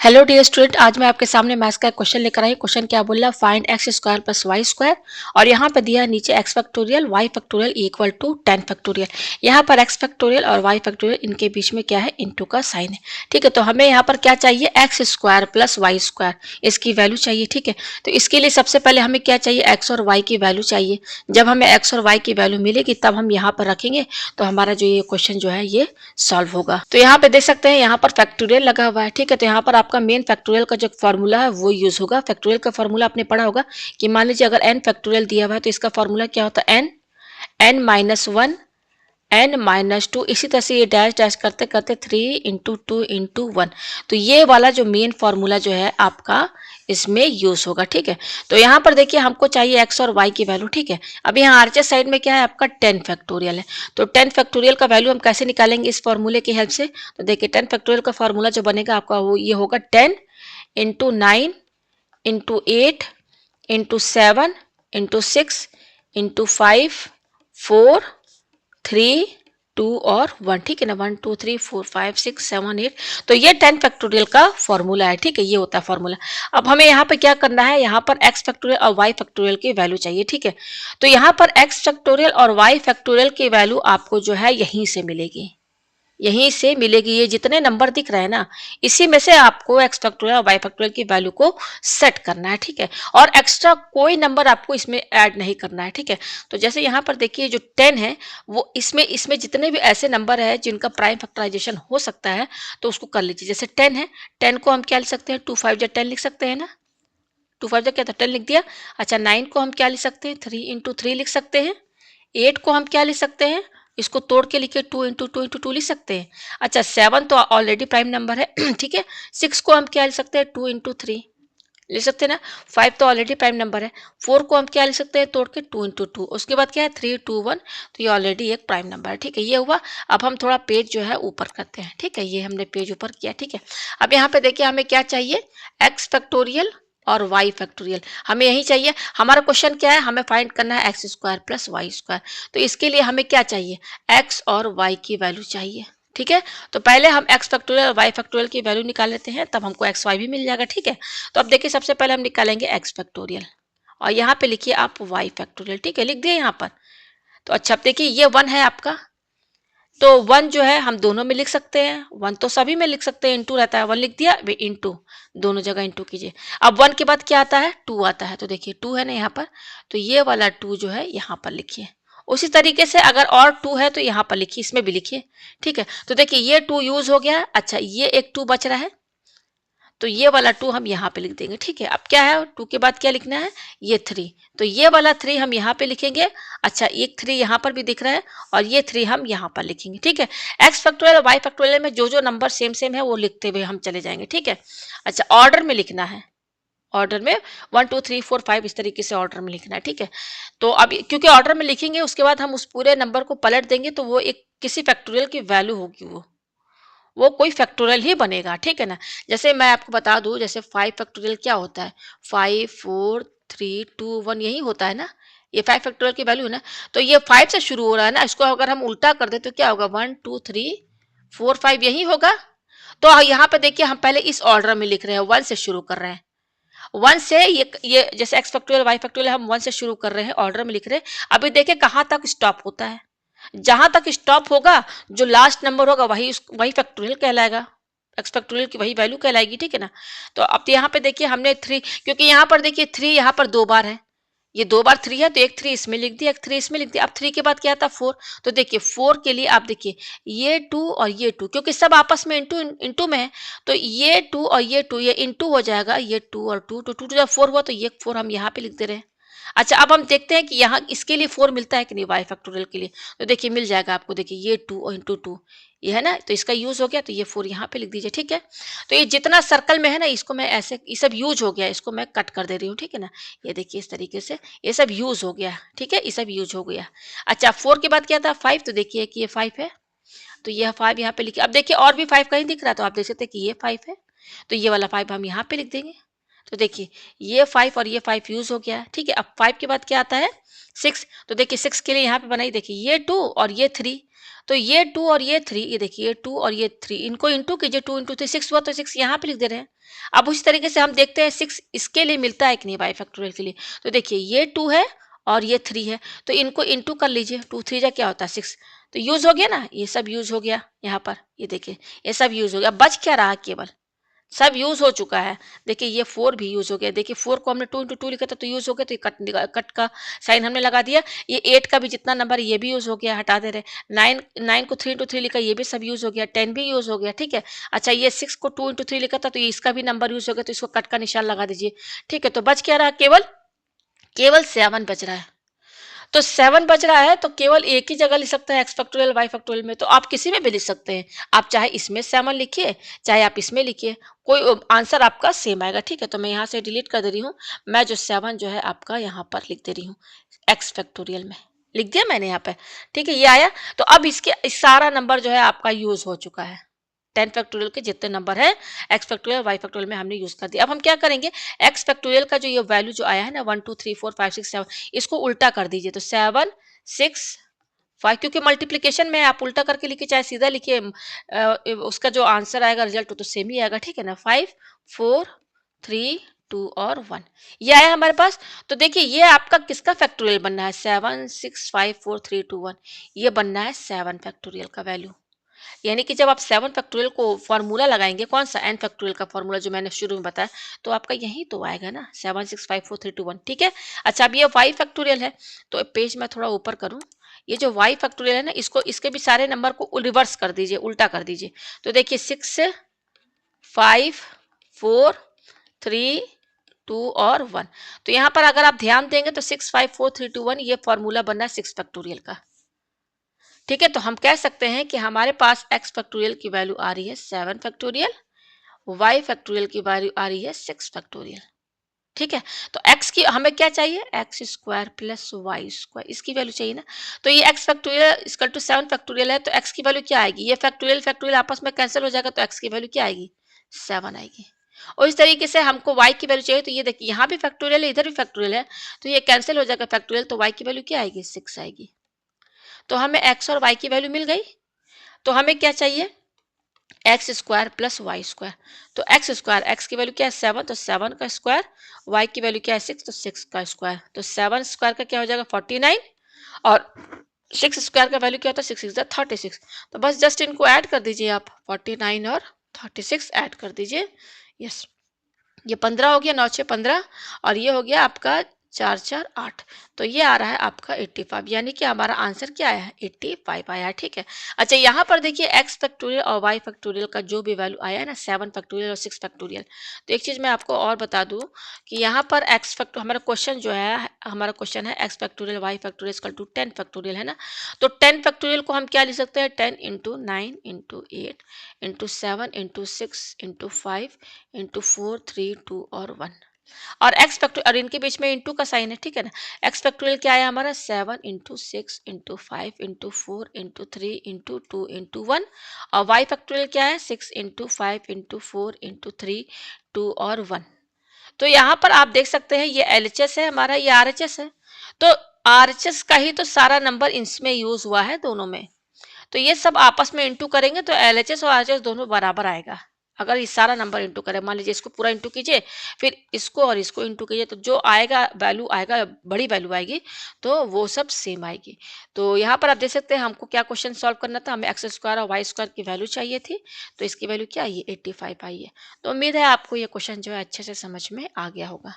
Hello dear student, आज मैं आपके सामने मैथ्स का एक क्वेश्चन लेकर आई। क्वेश्चन क्या बोला, find x square plus y square. और यहाँ पे दिया नीचे x factorial y factorial equal to 10 factorial. यहाँ पर एक्स फैक्टोरियल और वाई फैक्टोरियल इनके बीच में क्या है, इनटू का साइन है। ठीक है, तो हमें यहाँ पर क्या चाहिए, x square plus y square, इसकी वैल्यू चाहिए। ठीक है, तो इसके लिए सबसे पहले हमें क्या चाहिए, एक्स और वाई की वैल्यू चाहिए। जब हमें एक्स और वाई की वैल्यू मिलेगी तब हम यहाँ पर रखेंगे, तो हमारा जो ये क्वेश्चन जो है ये सॉल्व होगा। तो यहाँ पे देख सकते हैं, यहाँ पर फैक्टोरियल लगा हुआ है। ठीक है, तो यहाँ पर आपका मेन फैक्टोरियल का जो फॉर्मूला है वो यूज होगा। फैक्टोरियल का फॉर्मूला आपने पढ़ा होगा कि मान लीजिए अगर एन फैक्टोरियल दिया हुआ है तो इसका फॉर्मूला क्या होता है, n n minus one n minus two, इसी तरह से ये डैश डैश करते करते 3 × 2 × 1। तो ये वाला जो मेन फॉर्मूला जो है आपका इसमें यूज होगा। ठीक है, तो यहाँ पर देखिए हमको चाहिए एक्स और वाई की वैल्यू। ठीक है, अब यहाँ आरचेस साइड में क्या है आपका 10 फैक्टोरियल है। तो 10 फैक्टोरियल का वैल्यू हम कैसे निकालेंगे इस फॉर्मूले की हेल्प से। तो देखिए 10 फैक्टोरियल का फॉर्मूला जो बनेगा आपका वो ये होगा 10 × 9 × 8 × 7 × 6 × 5 4 3 2 और 1। ठीक है ना, 1 2 3 4 5 6 7 8। तो ये 10 फैक्टोरियल का फॉर्मूला है। ठीक है, ये होता है फॉर्मूला। अब हमें यहाँ पे क्या करना है, यहाँ पर एक्स फैक्टोरियल और वाई फैक्टोरियल की वैल्यू चाहिए। ठीक है, तो यहाँ पर एक्स फैक्टोरियल और वाई फैक्टोरियल की वैल्यू आपको जो है यहीं से मिलेगी, यहीं से मिलेगी। ये जितने नंबर दिख रहे हैं ना, इसी में से आपको एक्स फैक्टोरियल और वाई फैक्टोरियल की वैल्यू को सेट करना है। ठीक है, और एक्स्ट्रा कोई नंबर आपको इसमें ऐड नहीं करना है। ठीक है, तो जैसे यहाँ पर देखिए जो 10 है वो इसमें इसमें जितने भी ऐसे नंबर है जिनका प्राइम फैक्टराइजेशन हो सकता है तो उसको कर लीजिए। जैसे 10 है, 10 को हम क्या लिख सकते हैं, 2 5 जा 10 लिख सकते हैं ना, 2 5 जा क्या था 10 लिख दिया। अच्छा 9 को हम क्या लिख सकते हैं, 3 × 3 लिख सकते हैं। 8 को हम क्या लिख सकते हैं, इसको तोड़ के लिखे 2 × 2 × 2 लिख सकते हैं। अच्छा 7 तो ऑलरेडी प्राइम नंबर है ठीक है। 6 को हम क्या लिख सकते हैं, 2 × 3 लिख सकते हैं ना। 5 तो ऑलरेडी प्राइम नंबर है। 4 को हम क्या लिख सकते हैं, तोड़ के 2 × 2। उसके बाद क्या है 3 2 1, तो ये ऑलरेडी एक प्राइम नंबर है। ठीक है, ये हुआ। अब हम थोड़ा पेज जो है ऊपर करते हैं। ठीक है, ये हमने पेज ऊपर किया। ठीक है, अब यहाँ पे देखिए हमें क्या चाहिए, एक्स फैक्टोरियल और वाई फैक्टोरियल हमें यही चाहिए। हमारा क्वेश्चन क्या है, हमें फाइंड करना है x square plus y square. तो इसके लिए हमें क्या चाहिए, एक्स और वाई की वैल्यू चाहिए। ठीक है, तो पहले हम एक्स फैक्टोरियल और वाई फैक्टोरियल की वैल्यू निकाल लेते हैं, तब हमको एक्स वाई भी मिल जाएगा। ठीक है, तो अब देखिए सबसे पहले हम निकालेंगे एक्स फैक्टोरियल और यहाँ पे लिखिए आप वाई फैक्टोरियल। ठीक है, लिख दिए यहाँ पर। तो अच्छा अब देखिए ये 1 है आपका, तो 1 जो है हम दोनों में लिख सकते हैं, 1 तो सभी में लिख सकते हैं, इंटू रहता है, 1 लिख दिया, इंटू दोनों जगह इंटू कीजिए। अब 1 के बाद क्या आता है, 2 आता है। तो देखिए 2 है ना यहाँ पर, तो ये वाला 2 जो है यहाँ पर लिखिए। उसी तरीके से अगर और 2 है तो यहाँ पर लिखिए, इसमें भी लिखिए। ठीक है, तो देखिए ये 2 यूज हो गया। अच्छा ये एक 2 बच रहा है, तो ये वाला 2 हम यहाँ पे लिख देंगे। ठीक है, अब क्या है 2 के बाद क्या लिखना है, ये 3, तो ये वाला 3 हम यहाँ पे लिखेंगे। अच्छा एक 3 यहाँ पर भी दिख रहा है और ये 3 हम यहाँ पर लिखेंगे। ठीक है, एक्स फैक्टोरियल और वाई फैक्टोरियल में जो जो नंबर सेम सेम है वो लिखते हुए हम चले जाएंगे। ठीक है, अच्छा ऑर्डर में लिखना है, ऑर्डर में 1 2 3 4 5 इस तरीके से ऑर्डर में लिखना है। ठीक है, तो अब क्योंकि ऑर्डर में लिखेंगे उसके बाद हम उस पूरे नंबर को पलट देंगे तो वो एक किसी फैक्टोरियल की वैल्यू होगी, वो कोई फैक्टोरियल ही बनेगा। ठीक है ना, जैसे मैं आपको बता दूं, जैसे 5 फैक्टोरियल क्या होता है, 5 4 3 2 1 यही होता है ना, ये 5 फैक्टोरियल की वैल्यू है ना। तो ये 5 से शुरू हो रहा है ना, इसको अगर हम उल्टा कर दे तो क्या होगा, 1 2 3 4 5 यही होगा। तो यहाँ पे देखिए हम पहले इस ऑर्डर में लिख रहे हैं, 1 से शुरू कर रहे हैं। 1 से ये जैसे एक्स फैक्टोरियल वाई फैक्टोरियल हम 1 से शुरू कर रहे हैं, ऑर्डर में लिख रहे हैं। अभी देखिए कहाँ तक स्टॉप होता है, जहां तक स्टॉप होगा जो लास्ट नंबर होगा वही फैक्टोरियल कहलाएगा, एक्स फैक्टोरियल की वही वैल्यू कहलाएगी। ठीक है ना, तो अब यहाँ पे देखिए हमने 3, क्योंकि यहाँ पर देखिए 3 यहाँ पर 2 बार है, ये 2 बार 3 है तो एक 3 इसमें लिख दिया, एक 3 इसमें लिख दिया। अब 3 के बाद क्या था 4, तो देखिए 4 के लिए आप देखिए ये 2 और ये 2 क्योंकि सब आपस में इंटू इंटू में है, तो ये 2 और ये 2 ये इंटू हो जाएगा, ये 2 और 2 तो 2 जब 4 हुआ तो ये 4 हम यहाँ पे लिख दे रहे हैं। अच्छा अब हम देखते हैं कि यहाँ इसके लिए 4 मिलता है कि नहीं, वाई फैक्टोरियल के लिए, तो देखिए मिल जाएगा आपको। देखिए ये 2 और इंटू 2 ये है ना, तो इसका यूज हो गया, तो ये 4 यहाँ पे लिख दीजिए। ठीक है, तो ये जितना सर्कल में है ना इसको मैं ऐसे, ये सब यूज हो गया, इसको मैं कट कर दे रही हूँ। ठीक है ना, ये देखिए इस तरीके से ये सब यूज हो गया। ठीक है, ये सब यूज हो गया। अच्छा 4 के बाद क्या था 5, तो देखिए कि ये 5 है, तो ये 5 यहाँ पे लिखिए। अब देखिए और भी 5 कहीं दिख रहा है तो आप देख सकते हैं कि ये 5 है, तो ये वाला 5 हम यहाँ पे लिख देंगे। तो देखिए ये 5 और ये 5 यूज हो गया है, ठीक है। अब 5 के बाद क्या आता है 6। तो देखिए 6 के लिए यहाँ पे बनाई, देखिए ये 2 और ये 3। तो ये 2 और ये 3, ये देखिए ये 2 और ये 3, इनको इंटू कीजिए, 2 इंटू 3 6 हुआ, तो 6 यहाँ पे लिख दे रहे हैं। अब उसी तरीके से हम देखते हैं 6 इसके लिए मिलता है कि नहीं, वाई फैक्टोरियल के लिए। तो देखिए ये 2 है और ये 3 है, तो इनको इंटू कर लीजिए, 2 3 जा क्या होता है 6। तो यूज हो गया ना, ये सब यूज हो गया यहाँ पर, ये देखिए ये सब यूज हो गया। बच क्या रहा, केवल सब यूज हो चुका है। देखिए ये 4 भी यूज हो गया, देखिए 4 को हमने 2 इंटू 2 लिखा था तो यूज हो गया, तो ये कट का साइन हमने लगा दिया। ये 8 का भी जितना नंबर ये भी यूज हो गया, हटा दे रहे। 9 को 3 इंटू 3 लिखा, ये भी सब यूज हो गया। 10 भी यूज हो गया, ठीक है। अच्छा ये 6 को 2 इंटू 3 लिखा था तो ये इसका भी नंबर यूज हो गया, तो इसको कट का निशान लगा दीजिए, ठीक है। तो बच क्या रहा, केवल केवल 7 बच रहा है। तो 7 बच रहा है, तो केवल एक ही जगह लिख सकते हैं एक्स फैक्टोरियल वाई फैक्टोरियल में, तो आप किसी में भी लिख सकते हैं। आप चाहे इसमें 7 लिखिए, चाहे आप इसमें लिखिए, कोई आंसर आपका सेम आएगा, ठीक है। तो मैं यहाँ से डिलीट कर दे रही हूँ, मैं जो 7 जो है आपका यहाँ पर लिख दे रही हूँ, एक्स फैक्टोरियल में लिख दिया मैंने यहाँ पे, ठीक है। ये आया, तो अब इसके इस सारा नंबर जो है आपका यूज हो चुका है। 10 फैक्टोरियल के जितने नंबर है एक्स फैक्टोरियल वाई फैक्टोरियल में हमने यूज कर दिया। अब हम क्या करेंगे, एक्स फैक्टोरियल का जो ये वैल्यू जो आया है ना 1 2 3 4 5 6 7, इसको उल्टा कर दीजिए। तो 7 6 5, क्योंकि मल्टीप्लीकेशन में आप उल्टा करके लिखिए चाहे सीधा लिखिए, उसका जो आंसर आएगा रिजल्ट तो सेम ही आएगा, ठीक है ना। 5 4 3 2 और 1, ये आया हमारे पास। तो देखिए ये आपका किसका फैक्टोरियल बनना है, 7 6 5 4 3 2 1, ये बनना है 7 फैक्टोरियल का वैल्यू। यानी कि जब आप 7 फैक्टोरियल को फॉर्मूला लगाएंगे, कौन सा एन फैक्टोरियल का फॉर्मूला जो मैंने शुरू में बताया, तो आपका यही तो आएगा ना 7 6 5 4 3 2 1, ठीक है। अच्छा अब ये वाई फैक्टोरियल है, तो पेज मैं थोड़ा ऊपर करूं, ये जो वाई फैक्टोरियल है ना, इसको इसके भी सारे नंबर को रिवर्स कर दीजिए, उल्टा कर दीजिए। तो देखिए 6 5 4 3 2 और 1, तो यहाँ पर अगर आप ध्यान देंगे तो 6 5 4 3 2 1 ये फॉर्मूला बनना है 6 फैक्टोरियल का, ठीक है। तो हम कह सकते हैं कि हमारे पास एक्स फैक्टोरियल की वैल्यू आ रही है 7 फैक्टोरियल, वाई फैक्टोरियल की वैल्यू आ रही है 6 फैक्टोरियल, ठीक है। तो x की हमें क्या चाहिए, x square plus y square, इसकी वैल्यू चाहिए ना। तो ये x factorial equal to 7 factorial है, तो x की वैल्यू क्या आएगी, ये फैक्टोरियल फैक्टोरियल आपस में कैंसिल हो जाएगा, तो x की वैल्यू क्या आएगी 7 आएगी। और इस तरीके से हमको y की वैल्यू चाहिए, तो ये देखिए यहाँ भी फैक्टोरियल है, इधर भी फैक्टोरियल है, तो ये कैंसिल हो जाएगा फैक्टोरियल, तो y की वैल्यू क्या आएगी 6 आएगी। तो हमें x और y की वैल्यू मिल गई। तो हमें क्या चाहिए, x square plus y square. तो एक्स स्क्वायर, एक्स की वैल्यू क्या है 7, तो 7 का स्क्वायर, वाई की वैल्यू क्या है 6, तो 6 का स्क्वायर। तो 7 स्क्वायर का क्या हो जाएगा 49, और 6 स्क्वायर का वैल्यू क्या होता है 6 6 36। तो बस जस्ट इनको ऐड कर दीजिए आप, 49 और 36 ऐड कर दीजिए। यस, ये 15 हो गया, 9 6 15, और ये हो गया आपका 4 4 8। तो ये आ रहा है आपका 85, यानी कि हमारा आंसर क्या आया है 85 आया है, ठीक है। अच्छा यहाँ पर देखिए एक्स फैक्टोरियल और वाई फैक्टोरियल का जो भी वैल्यू आया है ना 7 फैक्टोरियल और 6 फैक्टोरियल, तो एक चीज़ मैं आपको और बता दूं कि यहाँ पर एक्स फैक्टो हमारा क्वेश्चन जो है, हमारा क्वेश्चन है x factorial y factorial equal to 10 factorial है ना। तो 10 फैक्टोरियल को हम क्या लिख सकते हैं, 10 into 9 into 8 into 7 into 6 into 5 into 4 3 2 और 1, और एक्स फैक्टोरियल और इनके बीच में इंटू का साइन है, ठीक है ना। एक्स फैक्टोरियल क्या है हमारा 7 into 6 into 5 into 4 into 3 into 2 into 1, और वाई फैक्टोरियल क्या है 6 इंटू 5 इंटू 4 इंटू 3 2 और 1। तो यहाँ पर आप देख सकते हैं ये एलएचएस है हमारा, ये आरएचएस है। तो आरएचएस का ही तो सारा नंबर इसमें यूज हुआ है दोनों में, तो ये सब आपस में इंटू करेंगे तो एलएचएस और आरएचएस दोनों बराबर आएगा। अगर ये सारा नंबर इंटू करें, मान लीजिए इसको पूरा इंटू कीजिए, फिर इसको और इसको इंटू कीजिए, तो जो आएगा वैल्यू आएगा, बड़ी वैल्यू आएगी, तो वो सब सेम आएगी। तो यहाँ पर आप देख सकते हैं हमको क्या क्वेश्चन सॉल्व करना था, हमें एक्स स्क्वायर और वाई स्क्वायर की वैल्यू चाहिए थी, तो इसकी वैल्यू क्या आई है 85 आई है। तो उम्मीद है आपको ये क्वेश्चन जो है अच्छे से समझ में आ गया होगा।